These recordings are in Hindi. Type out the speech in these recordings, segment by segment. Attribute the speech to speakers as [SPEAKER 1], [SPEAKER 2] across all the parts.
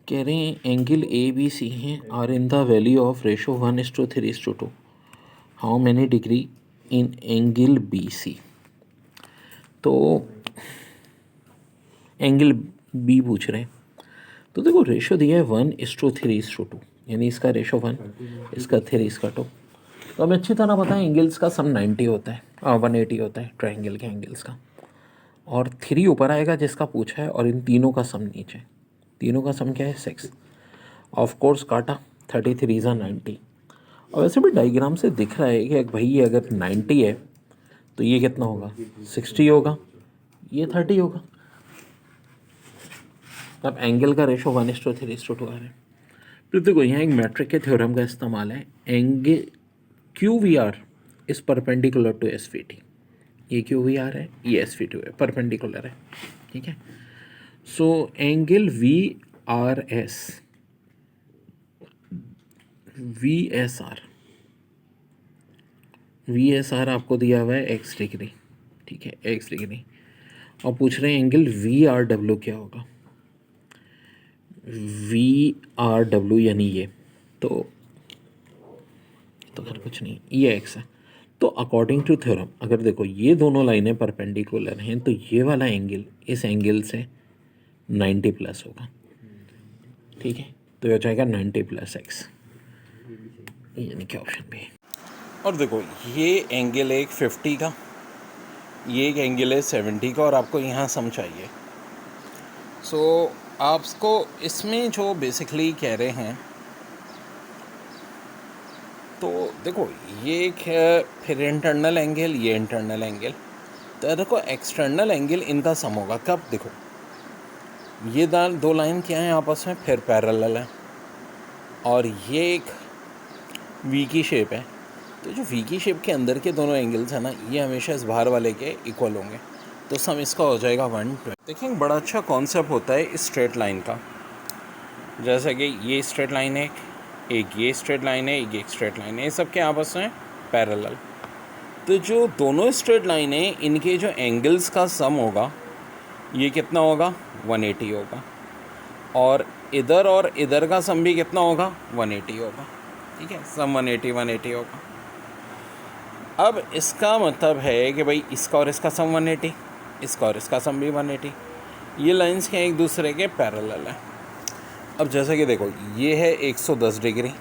[SPEAKER 1] कह रहे हैं एंगल ए बी सी हैं are in the value of ratio 1:3:2. How many degree in angle B C. तो एंगल बी पूछ रहे हैं. तो देखो रेशो दिया है 1:3:2, यानी इसका रेशो 1, इसका 3, इसका 2. तो हमें अच्छी तरह पता है एंगल्स का सम 90 होता है, 180 होता है ट्रायंगल के एंगल्स का. और 3 ऊपर आएगा जिसका पूछा है, और इन तीनों का सम नीचे. तीनों का सम क्या है? 6. ऑफ कोर्स काटा 33 ज़ा 90. और वैसे भी डायग्राम से दिख रहा है कि भाई ये अगर 90 है तो ये कितना होगा? 60 होगा, ये 30 होगा. अब एंगल का रेशो 1:3:2 आ रहा है. फिर देखो यहाँ एक मैट्रिक के थ्योरम का इस्तेमाल है. Angle Q V R is perpendicular to S V T. ये क्यू वी आर है, ये एस वी टू है, परपेंडिकुलर है. ठीक है. So angle V R S, V S R आपको दिया हुआ है एक्स डिग्री. ठीक है, एक्स डिग्री. और पूछ रहे हैं एंगल वी आर डब्ल्यू क्या होगा. वी आर डब्ल्यू यानी ये तो खैर कुछ नहीं, ये एक्स है. तो अकॉर्डिंग टू थ्योरम अगर देखो ये दोनों लाइनें परपेंडिकुलर हैं तो ये वाला एंगल इस एंगल से 90 प्लस होगा. ठीक है, तो ये हो जाएगा 90 + x, यानी कि ऑप्शन बी. और देखो ये एंगल है एक 50 का, ये एक एंगल है 70 का, और आपको यहाँ सम चाहिए. सो आपको इसमें जो बेसिकली कह रहे हैं, तो देखो ये एक है फिर इंटरनल एंगल, ये इंटरनल एंगल. तो देखो एक्सटर्नल एंगल इनका सम होगा कब? देखो ये दो लाइन क्या है आपस में? फिर पैरेलल है. और ये एक वी की शेप है. तो जो वी की शेप के अंदर के दोनों एंगल्स हैं ना, ये हमेशा इस बाहर वाले के इक्वल होंगे. तो सम इसका हो जाएगा 120. देखिए बड़ा अच्छा कॉन्सेप्ट होता है स्ट्रेट लाइन का. जैसे कि ये स्ट्रेट लाइन है, एक ये स्ट्रेट लाइन है, एक स्ट्रेट लाइन है, ये सब के आपस में पैरेलल. तो जो दोनों स्ट्रेट लाइन है इनके जो एंगल्स का सम होगा ये कितना होगा? 180 होगा. और इधर का सम भी कितना होगा? 180 होगा. ठीक है, सम 180 होगा. अब इसका मतलब है कि भाई इसका और इसका सम 180, इसका और इसका सम भी 180. ये लाइंस के एक दूसरे के पैरेलल हैं. अब जैसे कि देखो ये है 110 डिग्री.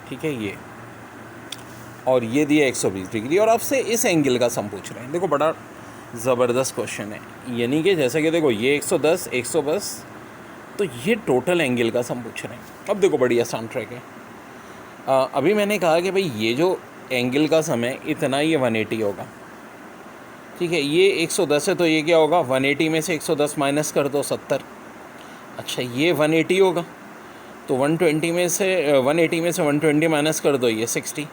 [SPEAKER 1] ठीक है, ये और ये दिया 120 डिग्री, और आपसे इस एंगल का सम पूछ रहे हैं. देखो बड़ा ज़बरदस्त क्वेश्चन है. यानी कि जैसे कि देखो ये 110, 110, तो ये टोटल एंगल का सम पूछ रहे हैं. अब देखो बड़ी आसान ट्रिक है. अभी मैंने कहा कि भाई ये जो एंगल का सम है इतना, ये 180 होगा. ठीक है, ये 110 है तो ये क्या होगा? 180 में से 110 माइनस कर दो, 70. अच्छा ये 180 होगा तो 180 में से 120 माइनस कर दो, ये 60.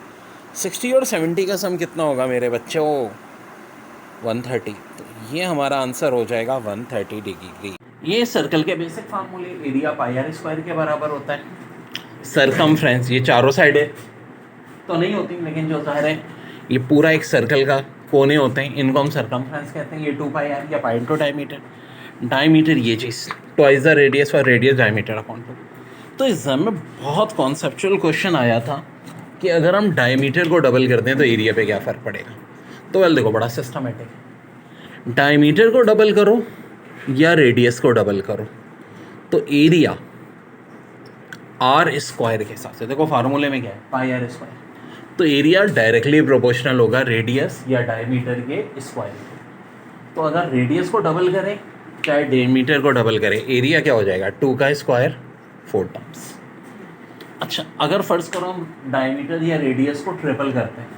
[SPEAKER 1] 60 और 70 का सम कितना होगा मेरे बच्चों? 130. तो ये हमारा आंसर हो जाएगा 130 डिग्री. ये सर्कल के बेसिक फार्मूले. एरिया πr² के बराबर होता है. सरकमफ्रेंस ये चारों साइडें तो नहीं होती, लेकिन जो जाहिर है ये पूरा एक सर्कल का कोने होते हैं, इनको हम सरकमफ्रेंस कहते हैं. ये 2πr या π डायमीटर. डायमीटर ये चीज़ ट्वाइस द रेडियस और रेडियस डायमीटर अपॉन 2. तो एग्जाम में बहुत कॉन्सेप्चुअल क्वेश्चन आया था कि अगर हम डायमीटर को डबल करते हैं तो एरिया पे क्या फ़र्क पड़ेगा. तो वेल देखो बड़ा सिस्टमेटिक. डायमीटर को डबल करो या रेडियस को डबल करो तो एरिया r² के हिसाब से, देखो फार्मूले में क्या है? πr². तो एरिया डायरेक्टली प्रोपोर्शनल होगा रेडियस या डायमीटर के स्क्वायर. तो अगर रेडियस को डबल करें चाहे डायमीटर को डबल करें, एरिया क्या हो जाएगा? 2 का स्क्वायर 4 टाइम्स. अच्छा अगर फ़र्ज़ करो हम डायमीटर या रेडियस को ट्रिपल करते हैं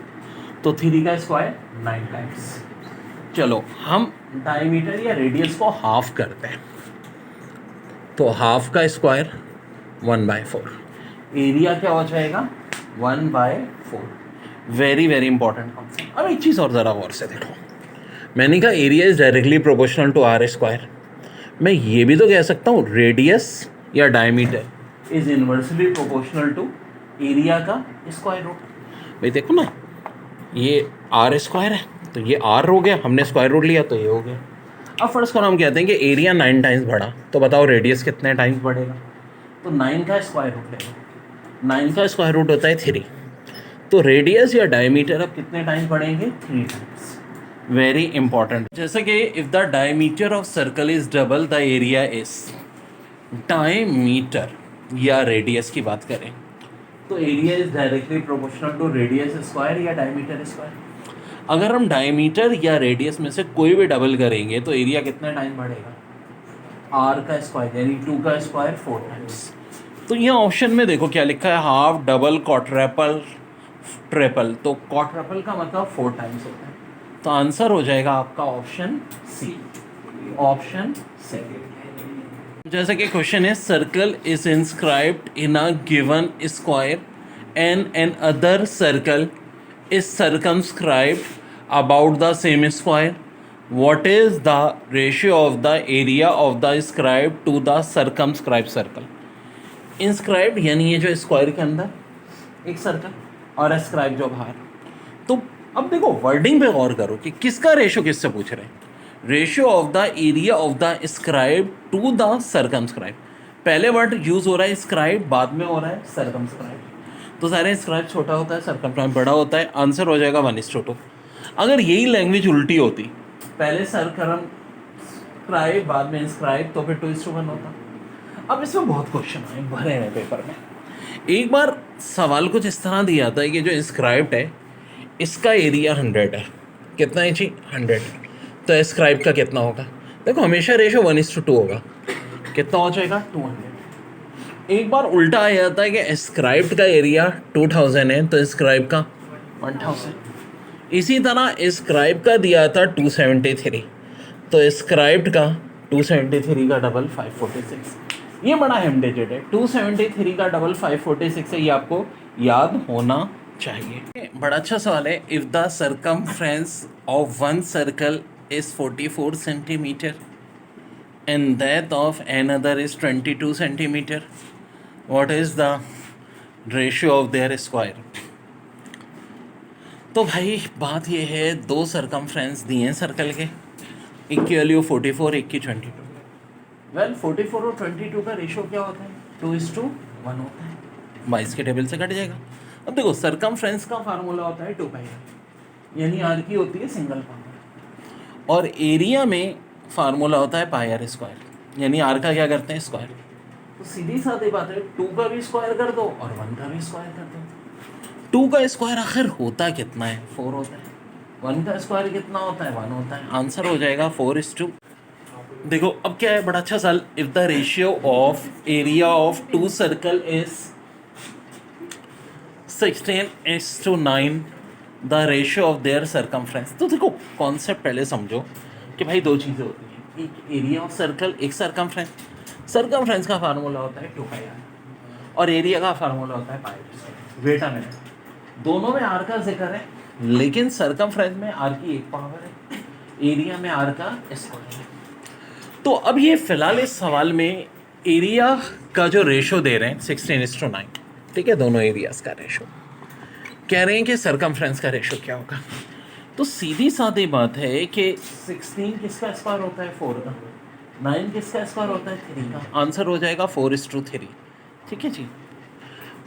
[SPEAKER 1] तो 3 का स्क्वायर 9 टाइम्स. चलो हम डायमीटर या रेडियस को हाफ करते हैं तो हाफ का स्क्वायर 1/4. एरिया क्या हो जाएगा? 1/4. Very very important concept. अब एक चीज़ और ज़रा गौर से देखो. मैंने कहा area is directly proportional to r². मैं ये भी तो कह सकता हूँ रेडियस या diameter is inversely proportional to area का स्क्वायर रूट. भाई देखो ना, ये r² है तो ये r हो गया, हमने स्क्वायर रूट लिया तो ये हो गया. अब फर्स्ट करो हम कहते हैं कि एरिया 9 टाइम्स बढ़ा, तो बताओ रेडियस कितने टाइम्स बढ़ेगा? तो 9 का स्क्वायर रूट ले लो, 9 का स्क्वायर रूट होता है 3। तो रेडियस या डायमीटर अब कितने टाइम पढ़ेंगे? 3 टाइम्स। Very important. जैसे कि if the diameter of circle is double the area is, diameter या रेडियस की बात करें तो area is directly proportional to radius square या डायमीटर स्क्वायर। अगर हम डायमीटर या रेडियस में से कोई भी डबल करेंगे तो एरिया कितना टाइम बढ़ेगा? आर का स्क्वायर, यानी 2 का स्क्वायर 4 टाइम्स। तो यहाँ ऑप्शन में देखो क्या लिखा है, हाफ, डबल, क्वाड्रपल, ट्रिपल। तो क्वाड्रपल का मतलब 4 टाइम्स होता है। तो आंसर हो जाएगा आपका ऑप्शन सी, ऑप्शन सी। जैसे कि क्वेश्चन है, circle is inscribed in a given square and another circle is circumscribed about the same square, what is the ratio of the area of the scribe to the circumscribed circle? Inscribed यानी ये जो स्क्वायर के अंदर एक सर्कल और स्क्राइब जो बाहर। तो अब देखो वर्डिंग पे गौर करो कि किसका रेशियो किससे पूछ रहे हैं। Ratio of the area of the scribe to the circumscribe. पहले वर्ड यूज हो रहा है स्क्राइब, बाद में हो रहा है सर्कमस्क्राइब। तो सारे स्क्राइब छोटा होता है, सर्कमस्क्राइब बड़ा होता है। आंसर हो जाएगा 1:2। अगर यही लैंग्वेज उल्टी होती, पहले सर्कमस्क्राइब बाद में इंस्क्राइब, तो फिर 2:1 होता। अब इसमें बहुत क्वेश्चन आए भरे हैं पेपर में। एक बार सवाल कुछ इस तरह दिया था कि जो इंस्क्राइब्ड है इसका एरिया 100 है। कितना है जी? 100। तो इंस्क्राइब का कितना होगा? देखो हमेशा रेशो 1:2 होगा। कितना हो जाएगा? 200। एक बार उल्टा आया था कि इंस्क्राइब्ड का एरिया 2000 है तो इंस्क्राइब का 1000। इसी तरह इंस्क्राइब का दिया था 273, तो इंस्क्राइब्ड का 273 का डबल 546। ये बड़ा अहम डिजिट है, 273 का डबल 546 है, ये आपको याद होना चाहिए। बड़ा अच्छा सवाल है, if the circumference of one circle is 44 centimetre and that of another is 22 centimetre, what is the ratio of their square? तो भाई बात ये है, दो सर्कमफ्रेंस दिए हैं सर्कल के, एक की वैल्यू 44, एक की 22। वेल 44 और 22 का रेशियो क्या होता है? 2:1 होता है। 22 के टेबल से कट जाएगा। अब देखो सर्कमफ्रेंस का फार्मूला होता है 2 पाई, यानी आर की होती है सिंगल पावर, और एरिया में फार्मूला होता है पाई आर स्क्वायर, यानी आर का क्या करते हैं? स्क्वायर। तो सीधी साधी बात है, 2 का भी स्क्वायर कर दो और 1 का भी स्क्वायर कर दो। 2 का स्क्वायर आखिर होता कितना है? 4 होता है। 1 का स्क्वायर कितना होता है? 1 होता है। आंसर हो जाएगा 4:2। देखो अब क्या है, बड़ा अच्छा सवाल, if the ratio of area of 2 circle is 16:9 the ratio of their circumference. तो देखो कॉन्सेप्ट पहले समझो कि भाई दो चीज़ें होती हैं, एक एरिया ऑफ सर्कल, एक सर्कमफ्रेंस। सर्कमफ्रेंस का फार्मूला होता है 2 पाई आर और एरिया का फार्मूला होता है पाई आर। वेट अ मिनट, दोनों में आर का जिक्र है, लेकिन सर्कमफ्रेंस में आर की एक पावर है, एरिया में आर का स्क्वायर है। तो अब ये फिलहाल इस सवाल में एरिया का जो रेशो दे रहे हैं 16:9, ठीक है, दोनों एरियाज का रेशो कह रहे हैं कि सर्कमफ्रेंस का रेशो क्या होगा। तो सीधी सादी बात है कि 16 किसका स्क्वायर होता है? 4 का। 9 किसका स्क्वायर होता है? 3 का। आंसर हो जाएगा 4:3। ठीक है जी,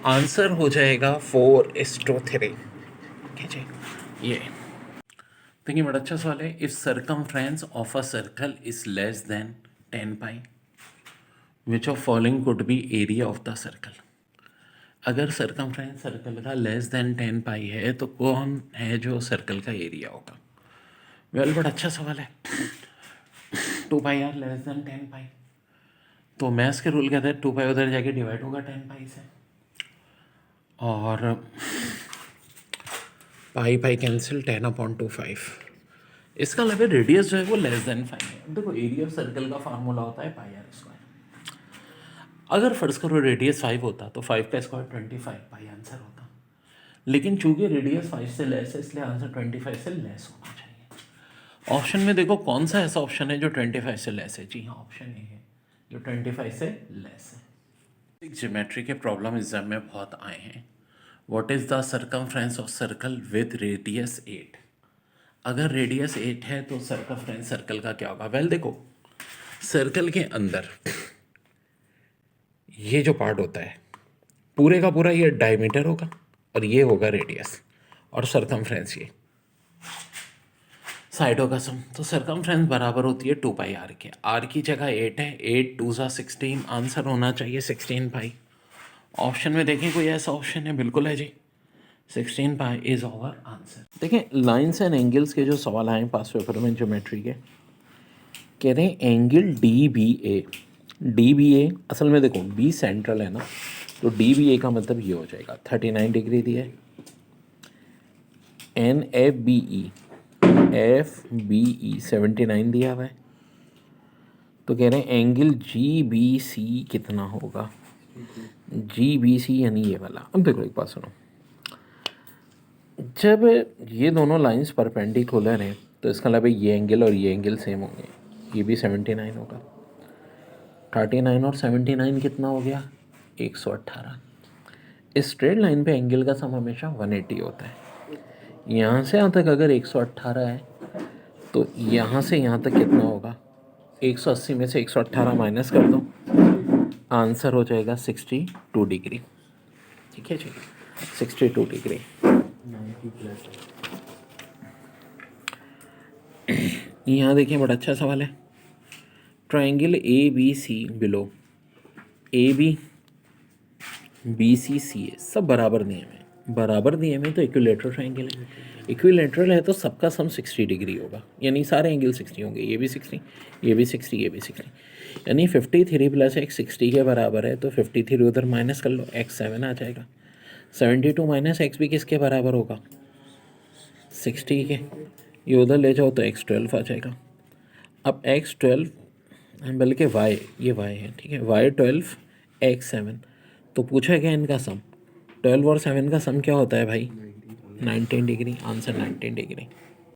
[SPEAKER 1] आंसर हो जाएगा 4:3। ठीक है जी। ये देखिए बड़ा अच्छा सवाल है, if circumference of a circle is less than 10 pi which of following could be area of the circle. अगर सर्कमफ्रेंस सर्कल का लेस देन 10 पाई है तो कौन है जो सर्कल का एरिया होगा? वेल बड़ा अच्छा सवाल है। 2 पाई आर लेस देन 10 पाई, तो मैथ्स के रूल कहते हैं 2 पाई उधर जाके डिवाइड होगा 10 पाई से, और पाई पाई कैंसिल, 10/25। इसका मतलब रेडियस जो है वो लेस देन 5 है। देखो एरिया ऑफ सर्कल का फार्मूला होता है पाई आर स्क्वायर। अगर फर्ज करो रेडियस 5 होता तो 5 का स्क्वायर 25 पाई आंसर होता, लेकिन चूंकि रेडियस 5 से लेस है इसलिए आंसर 25 से लेस होना चाहिए। ऑप्शन में देखो कौन सा ऐसा ऑप्शन है जो 25 से लेस है? जी हाँ, ऑप्शन ए है जो 25 से लेस है। ज्योमेट्री के प्रॉब्लम एग्जाम में बहुत आए हैं। What is the circumference of circle with radius 8? अगर रेडियस 8 है तो सर्कमफ्रेंस सर्कल का क्या होगा? वेल देखो सर्कल के अंदर ये जो पार्ट होता है पूरे का पूरा ये डायमीटर होगा और ये होगा रेडियस और सरकमफ्रेंस ये साइडों का सम। तो सरकमफ्रेंस बराबर होती है 2 पाई आर के। आर की जगह 8 है, 8 2 सा 16, आंसर होना चाहिए 16 पाई। ऑप्शन में देखें कोई ऐसा ऑप्शन है? बिल्कुल है जी, 16 पाई इज आवर आंसर। देखें लाइन्स एंड एंगल्स के जो सवाल आए पास पेपर में ज्योमेट्री के, कह रहे हैं एंगल डी बी ए। डी बी ए असल में देखो बी सेंट्रल है ना, तो डी बी ए का मतलब ये हो जाएगा 39 डिग्री दिया है। एन एफ बी ई 79 दिया हुआ है। तो कह रहे हैं एंगल जी बी सी कितना होगा? जी बी सी यानी ये वाला। अब देखो एक बात सुनो, जब ये दोनों लाइंस परपेंडिकुलर हैं तो इसका मतलब ये एंगल और ये एंगल सेम होंगे। ये भी 79 होगा। 39 और 79 कितना हो गया? 118। इस स्ट्रेट लाइन पे एंगल का सम हमेशा 180 होता है। यहाँ से यहाँ तक अगर 118 है तो यहाँ से यहाँ तक कितना होगा? 180 में से 118 माइनस कर दो, आंसर हो जाएगा 62 डिग्री। ठीक है जी, 62 डिग्री। यहाँ देखिए बड़ा अच्छा सवाल है। Triangle A B C below, A B C C A सब बराबर नियम है। बराबर नियम है तो इक्विलेटरल ट्राइंगल है। इक्विलेटरल है तो सबका सम 60 डिग्री होगा, यानी सारे एंगल 60 होंगे। ये भी 60, ये भी 60, ये भी 60, यानी 53 प्लस एक्स 60 के बराबर है। तो 53 उधर माइनस कर लो, एक्स 7 आ जाएगा। 72 माइनस एक्स भी किसके बराबर होगा? 60 के। ये उधर ले जाओ तो एक्स 12 आ जाएगा। अब एक्स 12 बल्कि वाई, ये वाई है, ठीक है, वाई 12 एक्स 7। तो पूछा गया इनका सम, 12 और 7 का सम क्या होता है भाई? 19 डिग्री। Answer 19 degree.